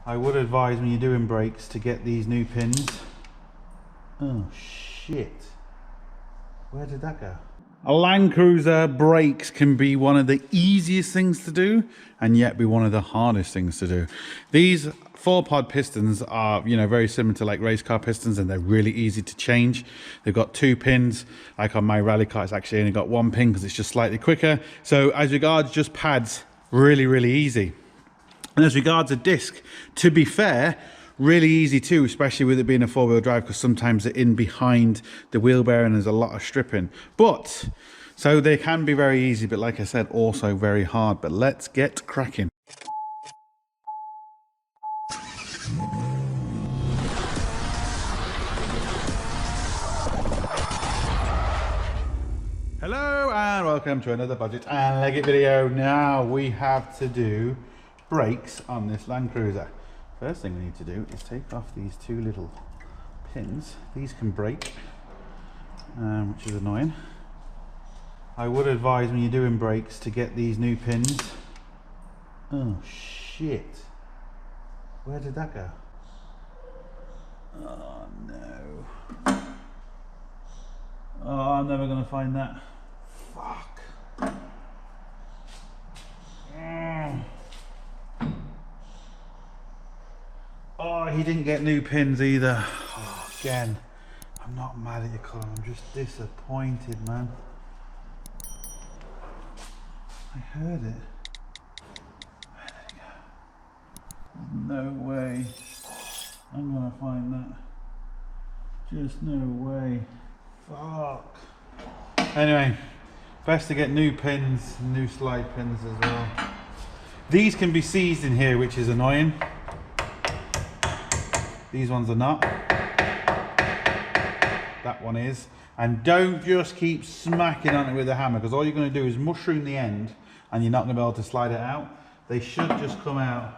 I would advise when you're doing brakes to get these new pins. Oh shit. Where did that go? A Land Cruiser brakes can be one of the easiest things to do and yet be one of the hardest things to do. These 4-pod pistons are, you know, very similar to like race car pistons, and they're really easy to change. They've got 2 pins. Like on my rally car, it's actually only got 1 pin because it's just slightly quicker. So as regards just pads, really easy. And as regards a disc, to be fair, really easy too, especially with it being a 4-wheel drive, because sometimes they're in behind the wheel bearing and there's a lot of stripping. But, so they can be very easy, but like I said, also very hard. But let's get cracking. Hello and welcome to another Bodgit and Leggit video. Now we have to do brakes on this Land Cruiser. First thing we need to do is take off these 2 little pins. These can break, which is annoying. I would advise when you're doing brakes to get these new pins. Oh shit. Where did that go? Oh no. Oh, I'm never going to find that. Fuck. Oh, he didn't get new pins either. Oh, again, I'm not mad at you, Colin. I'm just disappointed, man. I heard it. Where did it go? No way. I'm gonna find that. Just no way. Fuck. Anyway, best to get new pins, new slide pins as well. These can be seized in here, which is annoying. These ones are not. That one is. And don't just keep smacking on it with a hammer, because all you're going to do is mushroom the end and you're not going to be able to slide it out. They should just come out,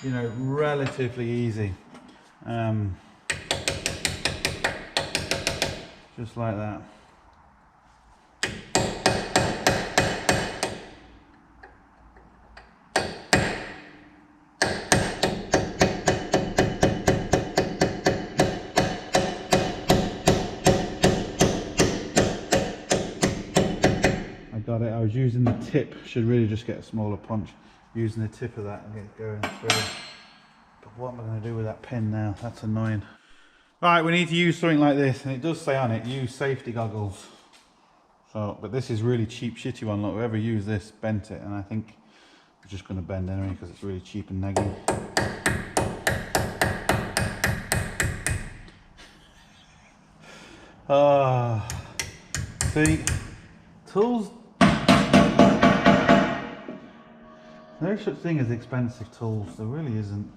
you know, relatively easy. Just like that. Got it. I was using the tip. Should really just get a smaller punch. Using the tip of that and get it going through. But what am I going to do with that pin now? That's annoying. Right, we need to use something like this, and it does say on it, use safety goggles. So, but this is really cheap, shitty one. Look, whoever used this bent it, and I think it's just going to bend anyway because it's really cheap and neggy. Ah, see, tools. There is such thing as expensive tools, there really isn't.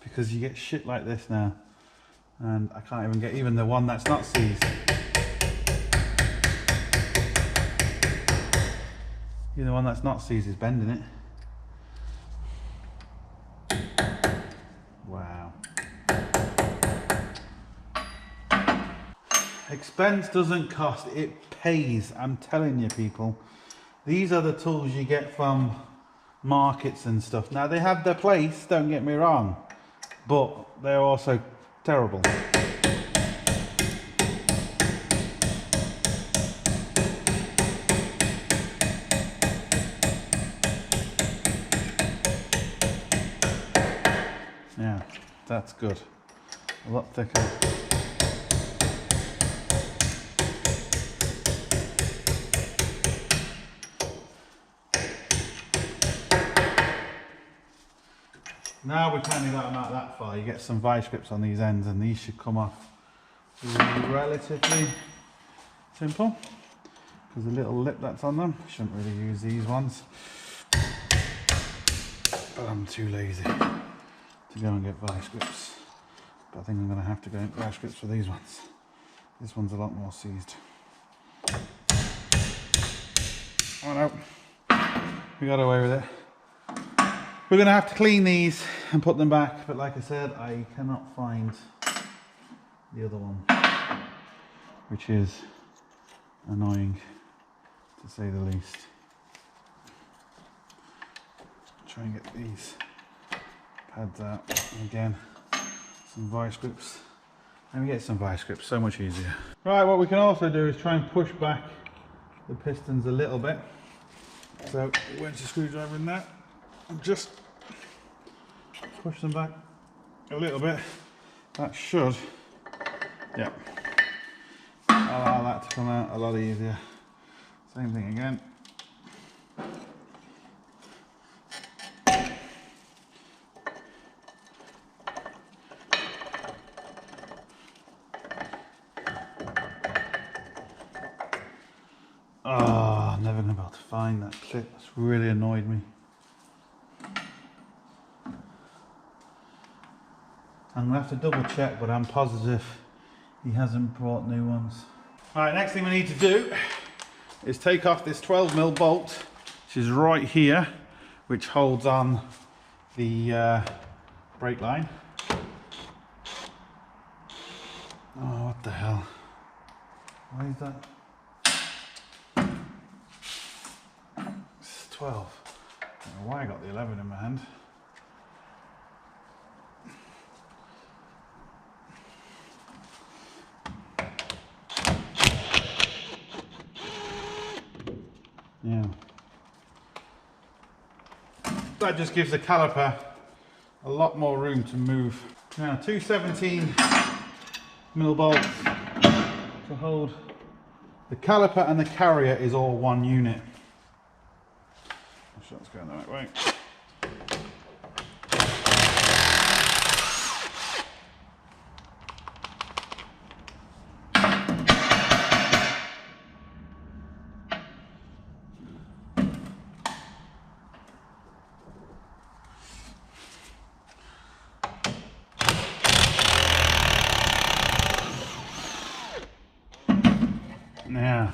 Because you get shit like this now, and I can't even get even the one that's not seized. Even the one that's not seized is bending it. Wow. Expense doesn't cost, it pays. I'm telling you, people. These are the tools you get from markets and stuff. Now, they have their place, don't get me wrong, but they're also terrible. Yeah, that's good. A lot thicker. Now we've kind of got them out that far, you get some vice grips on these ends, and these should come off relatively simple, because the little lip that's on them, shouldn't really use these ones, but I'm too lazy to go and get vice grips. But I think I'm going to have to go and get vice grips for these ones. This one's a lot more seized. Oh no, we got away with it. We're going to have to clean these and put them back, but like I said, I cannot find the other one, which is annoying to say the least. Try and get these pads out. And again, some vice grips. And we get some vice grips, so much easier. Right, what we can also do is try and push back the pistons a little bit. So, winch a screwdriver in there and just push them back a little bit. That should, yeah, allow that to come out a lot easier. Same thing again. Oh, never gonna be able to find that clip. That's really annoyed me. I'm gonna have to double check, but I'm positive he hasn't brought new ones. All right, next thing we need to do is take off this 12mm bolt, which is right here, which holds on the brake line. Oh, what the hell? Why is that? It's 12. I don't know why I got the 11 in my hand. Yeah. That just gives the caliper a lot more room to move. Now, two 17mm bolts to hold the caliper, and the carrier is all one unit. I'm sure that's going the right way. Now,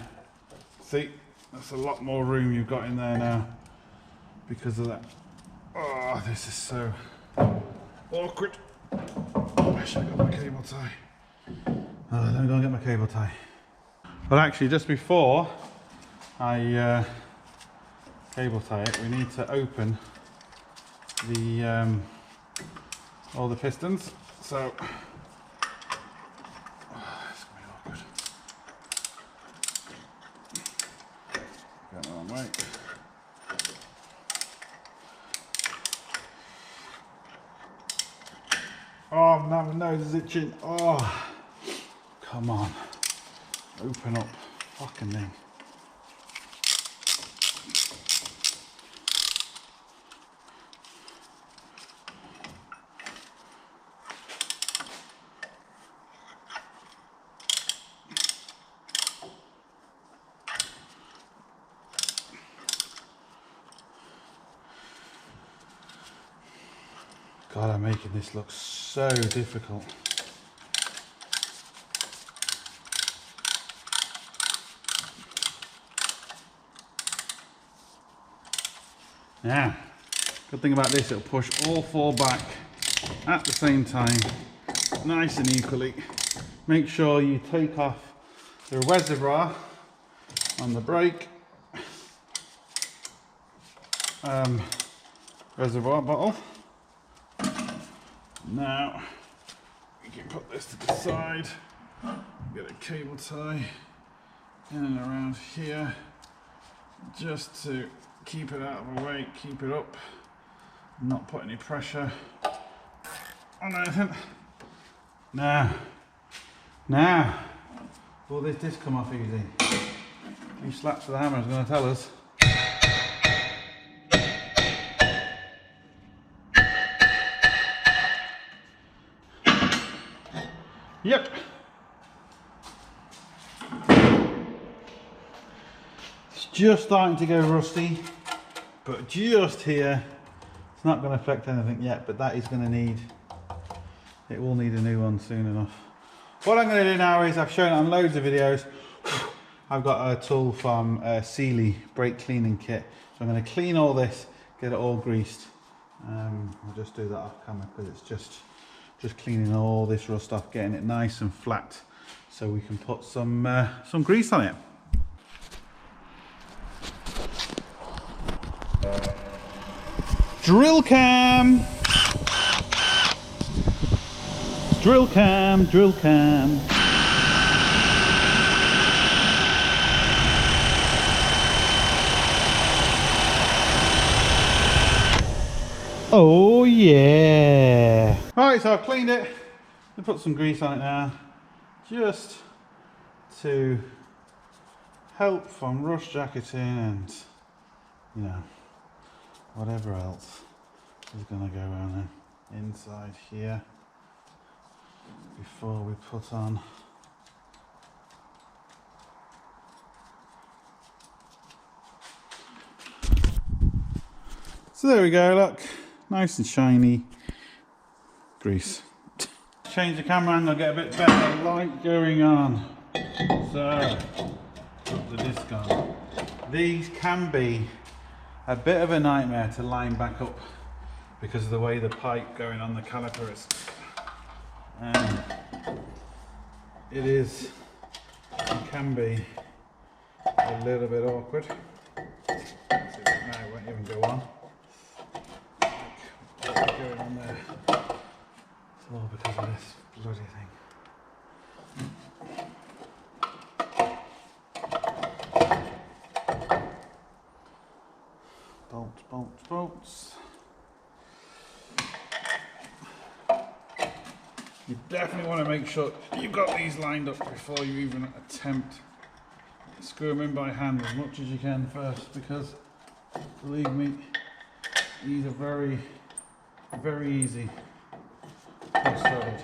see, that's a lot more room you've got in there now because of that. Oh, this is so awkward. I wish I got my cable tie. Oh, let me go and get my cable tie. But actually, just before I cable tie it, we need to open the all the pistons. So. Oh, now my nose is itching. Oh, come on. Open up. Fucking thing. God, I'm making this look so difficult. Yeah, good thing about this, it'll push all four back at the same time, nice and equally. Make sure you take off the reservoir on the brake, reservoir bottle. Now we can put this to the side, get a cable tie in and around here just to keep it out of the way, keep it up, not put any pressure on anything. Now, will this disc come off easy? A few slaps of the hammer is going to tell us. Yep. It's just starting to go rusty, but just here. It's not going to affect anything yet, but that is going to need, it will need a new one soon enough. What I'm going to do now is, I've shown it on loads of videos, I've got a tool from Sealy brake cleaning kit. So I'm going to clean all this, get it all greased. I'll just do that off camera because it's just cleaning all this rust off, getting it nice and flat so we can put some grease on it. drill cam. Drill cam, drill cam. Oh yeah. Right, so I've cleaned it. I put some grease on it now, just to help from rust jacketing and, you know, whatever else is going to go on inside here before we put on so there we go, look, nice and shiny grease. Change the camera angle, get a bit better light going on. So put the disc on. These can be a bit of a nightmare to line back up because of the way the pipe going on the caliper is. It can be a little bit awkward. See, now it won't even go on. What's going on there? It's all because of this bloody thing. Bolts, bolts, bolts. You definitely want to make sure you've got these lined up before you even attempt to screw them in by hand as much as you can first, because believe me, these are very, very easy to solid.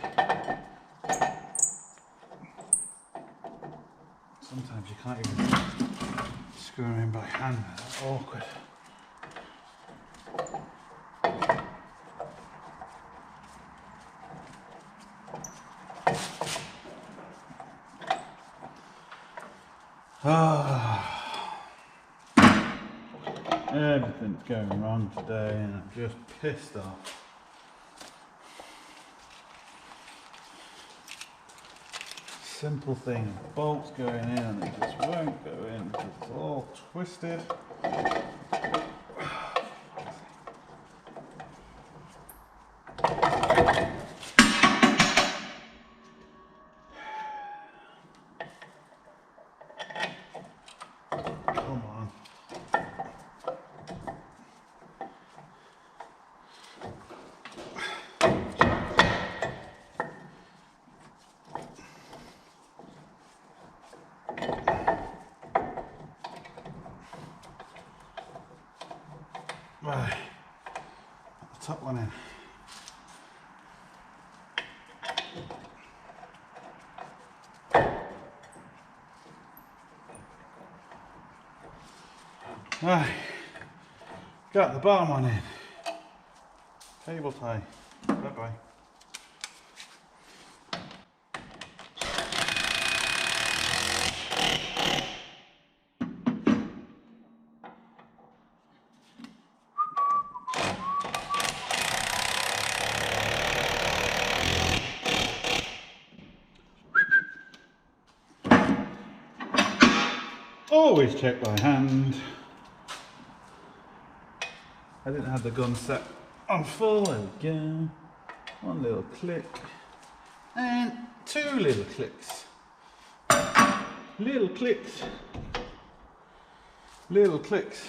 Sometimes you can't even screw them in by hand, they're awkward. Everything's going wrong today and I'm just pissed off. Simple thing, bolts going in and it just won't go in because it's all twisted. Come on. Right, put the top one in. Right, got the bottom one in. Cable tie. Bye bye. Always check by hand. I didn't have the gun set on full. There we go. One little click and two little clicks. Little clicks. Little clicks.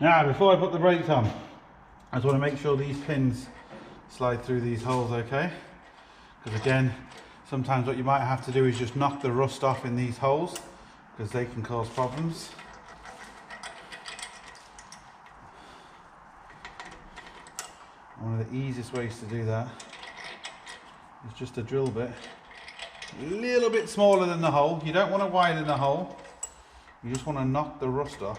Now, before I put the brakes on, I just want to make sure these pins slide through these holes okay. Because again, sometimes what you might have to do is just knock the rust off in these holes, because they can cause problems. One of the easiest ways to do that is just a drill bit a little bit smaller than the hole. You don't want to widen the hole, you just want to knock the rust off.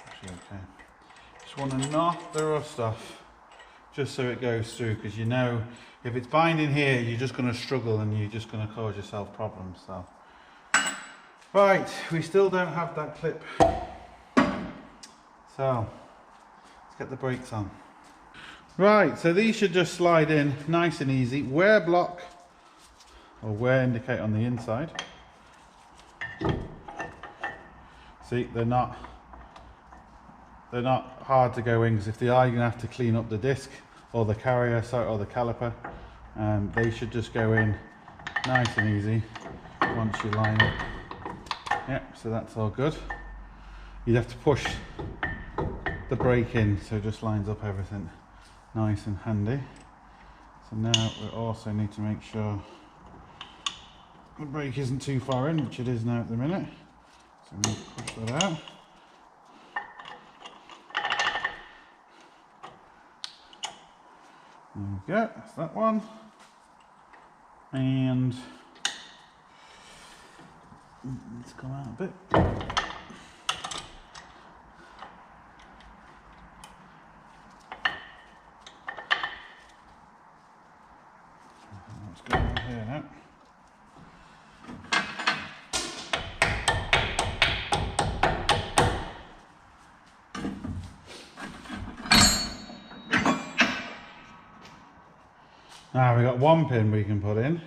Actually, okay. Just want to knock the rust off just so it goes through, because you know if it's binding here you're just going to struggle and you're just going to cause yourself problems. So right, we still don't have that clip, so let's get the brakes on. Right, so these should just slide in nice and easy. Wear block or wear indicate on the inside, See, they're not hard to go in, because if they are, you're going to have to clean up the disc or the carrier, sorry, or the caliper. They should just go in nice and easy once you line up. Yep, so that's all good. You'd have to push the brake in so it just lines up everything nice and handy. So now we also need to make sure the brake isn't too far in, which it is now at the minute. So we need to push that out. There we go, that's that one. And it's come out a bit. What's going on here now? Now we've got one pin we can put in.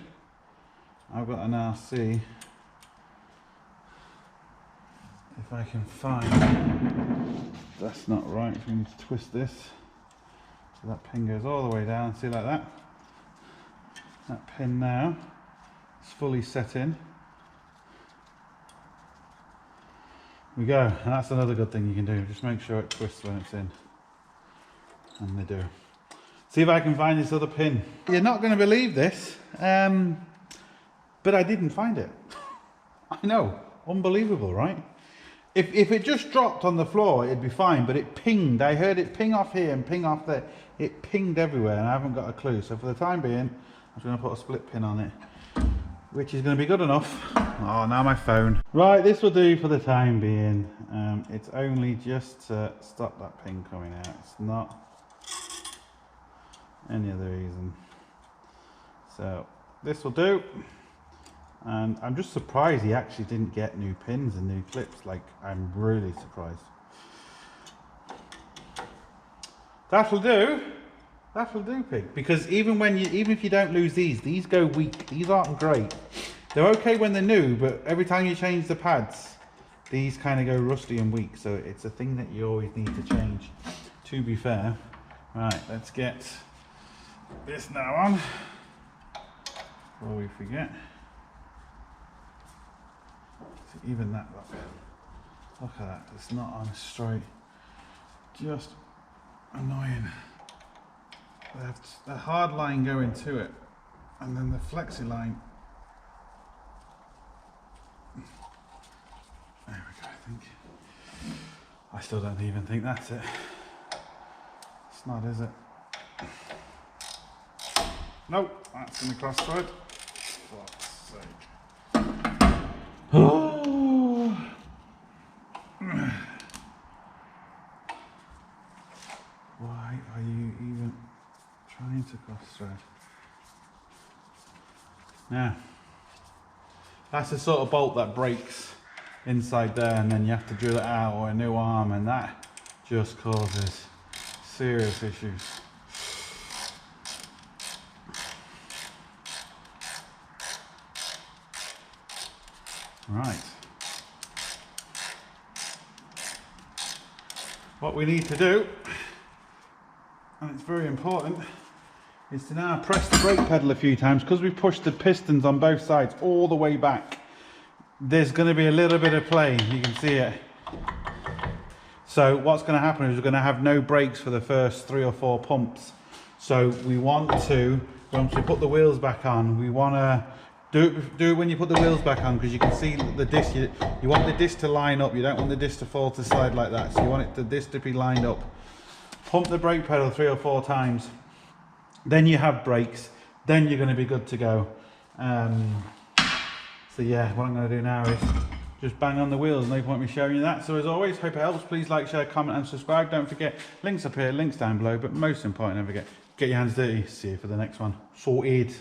I've got an RC. If I can find, that's not right, so we need to twist this so that pin goes all the way down, see, like that. That pin now is fully set in. We go, and that's another good thing you can do, just make sure it twists when it's in, and they do. See if I can find this other pin. You're not going to believe this, but I didn't find it. I know, unbelievable, right? If it just dropped on the floor, it'd be fine, but it pinged. I heard it ping off here and ping off there. It pinged everywhere, and I haven't got a clue. So for the time being, I'm just going to put a split pin on it, which is going to be good enough. Oh, now my phone. Right, this will do for the time being. It's only just to stop that pin coming out. It's not any other reason. So this will do. And I'm just surprised he actually didn't get new pins and new clips. Like, I'm really surprised. That'll do. That'll do, Pig. Because even if you don't lose these go weak. These aren't great. They're okay when they're new, but every time you change the pads, these kind of go rusty and weak. So it's a thing that you always need to change, to be fair. Right, let's get this now on before we forget. Even that, look at that, it's not on straight, just annoying. They have the hard line going to it, and then the flexi line. There we go, I think. I still don't even think that's it. It's not, is it? Nope, that's in the cross thread. For fuck's sake. Why are you even trying to cross thread? Now, that's the sort of bolt that breaks inside there, and then you have to drill it out, or a new arm, and that just causes serious issues. Right. What we need to do, and it's very important, is to now press the brake pedal a few times, because we pushed the pistons on both sides all the way back. There's going to be a little bit of play, you can see it. So what's going to happen is we're going to have no brakes for the first 3 or 4 pumps. So we want to, once we put the wheels back on, we want to do it when you put the wheels back on, because you can see the disc. You want the disc to line up. You don't want the disc to fall to the side like that. So you want the disc to be lined up. Pump the brake pedal 3 or 4 times. Then you have brakes. Then you're going to be good to go. So yeah, what I'm going to do now is just bang on the wheels. No point me showing you that. So as always, hope it helps. Please like, share, comment and subscribe. Don't forget, links up here, links down below. But most important, don't forget, get your hands dirty. See you for the next one. Sorted.